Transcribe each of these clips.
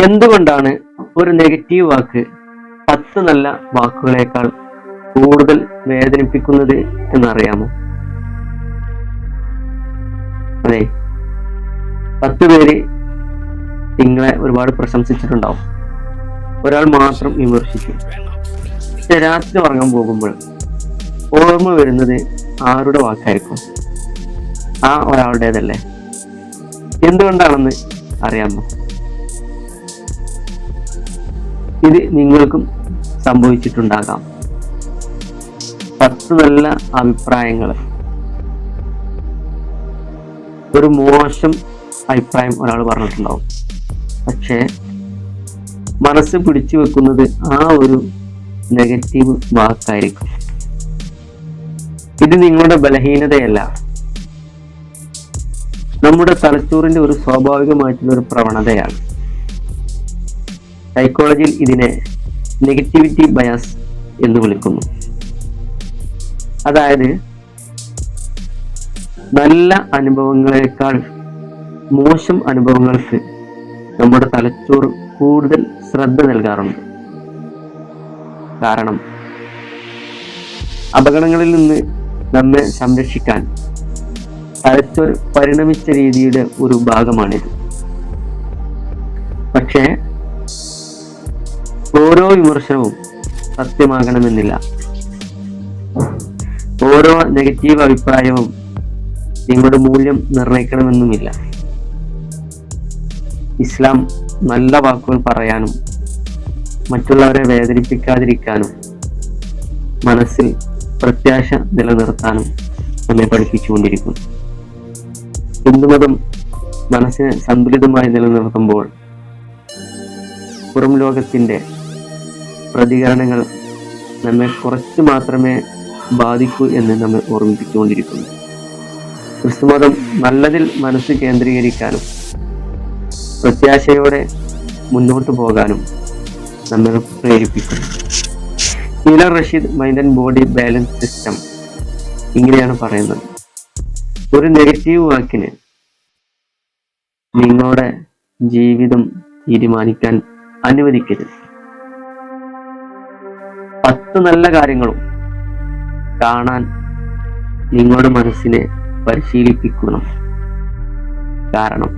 എന്തുകൊണ്ടാണ് ഒരു നെഗറ്റീവ് വാക്ക് 10 നല്ല വാക്കുകളേക്കാൾ കൂടുതൽ വേദനിപ്പിക്കുന്നത് എന്നറിയാമോ? അതെ, 10 പേര് നിങ്ങളെ ഒരുപാട് പ്രശംസിച്ചിട്ടുണ്ടാവും, ഒരാൾ മാത്രം വിമർശിക്കും. പക്ഷെ രാത്രി ഉറങ്ങാൻ പോകുമ്പോൾ ഓർമ്മ വരുന്നത് ആരുടെ വാക്കായിരിക്കും? ആ ഒരാളുടേതല്ലേ. എന്തുകൊണ്ടാണെന്ന് അറിയാമോ? ഇത് നിങ്ങൾക്കും സംഭവിച്ചിട്ടുണ്ടാകാം. 10 നല്ല അഭിപ്രായങ്ങൾ, ഒരു മോശം അഭിപ്രായം ഒരാൾ പറഞ്ഞിട്ടുണ്ടാവും, പക്ഷേ മനസ്സ് പിടിച്ചു വെക്കുന്നത് ആ ഒരു നെഗറ്റീവ് വാക്കായിരിക്കും. ഇത് നിങ്ങളുടെ ബലഹീനതയല്ല, നമ്മുടെ തലച്ചോറിന്റെ ഒരു സ്വാഭാവികമായിട്ടുള്ള ഒരു പ്രവണതയാണ്. സൈക്കോളജിയിൽ ഇതിനെ നെഗറ്റിവിറ്റി ബയാസ് എന്ന് വിളിക്കുന്നു. അതായത് നല്ല അനുഭവങ്ങളെക്കാൾ മോശം അനുഭവങ്ങൾക്ക് നമ്മുടെ തലച്ചോറ് കൂടുതൽ ശ്രദ്ധ നൽകാറുണ്ട്. കാരണം അപകടങ്ങളിൽ നിന്ന് നമ്മെ സംരക്ഷിക്കാൻ തലച്ചോറ് പരിണമിച്ച രീതിയുടെ ഒരു ഭാഗമാണിത്. പക്ഷേ ഓരോ വിമർശനവും സത്യമാകണമെന്നില്ല, ഓരോ നെഗറ്റീവ് അഭിപ്രായവും നിങ്ങളുടെ മൂല്യം നിർണ്ണയിക്കണമെന്നുമില്ല. ഇസ്ലാം നല്ല വാക്കുകൾ പറയാനും മറ്റുള്ളവരെ വേദനിപ്പിക്കാതിരിക്കാനും മനസ്സിൽ പ്രത്യാശ നിലനിർത്താനും നമ്മെ പഠിപ്പിച്ചുകൊണ്ടിരിക്കുന്നു. ഹിന്ദുമതം മനസ്സിനെ സന്തുലിതമായി നിലനിർത്തുമ്പോൾ പുറം ലോകത്തിന്റെ പ്രതികരണങ്ങൾ നമ്മെ കുറച്ച് മാത്രമേ ബാധിക്കൂ എന്ന് നമ്മെ ഓർമ്മിപ്പിച്ചുകൊണ്ടിരിക്കുന്നു. ക്രിസ്തുമതം നല്ലതിൽ മനസ്സ് കേന്ദ്രീകരിക്കാനും പ്രത്യാശയോടെ മുന്നോട്ട് പോകാനും നമ്മെ പ്രേരിപ്പിക്കുന്നു. Healer Rasheed mind and body balance system ഇങ്ങനെയാണ് പറയുന്നത്: ഒരു നെഗറ്റീവ് വാക്കിന് നിങ്ങളുടെ ജീവിതം തീരുമാനിക്കാൻ അനുവദിക്കരുത്. 10 നല്ല കാര്യങ്ങളും കാണാൻ നിങ്ങളുടെ മനസ്സിനെ പരിശീലിപ്പിക്കണം. കാരണം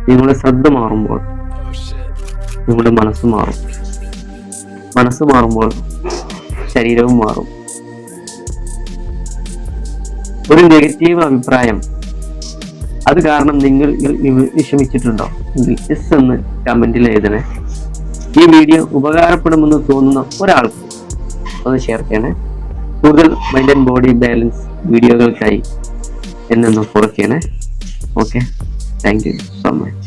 നിങ്ങളുടെ ശ്രദ്ധ മാറുമ്പോൾ നിങ്ങളുടെ മനസ്സ് മാറും, മനസ്സ് മാറുമ്പോൾ ശരീരവും മാറും. ഒരു നെഗറ്റീവ് അഭിപ്രായം അത് കാരണം നിങ്ങൾ വിഷമിച്ചിട്ടുണ്ടോ എങ്കിൽ യെസ് എന്ന് കമന്റിൽ എഴുതണേ. ഈ വീഡിയോ ഉപകാരപ്പെടുമെന്ന് തോന്നുന്ന ഒരാൾക്ക് അത് ഷെയർ ചെയ്യണേ. കൂടുതൽ മൈൻഡ് ആൻഡ് ബോഡി ബാലൻസ് വീഡിയോകൾക്കായി എന്നെ ഫോളോ ചെയ്യണേ. Okay, thank you so much.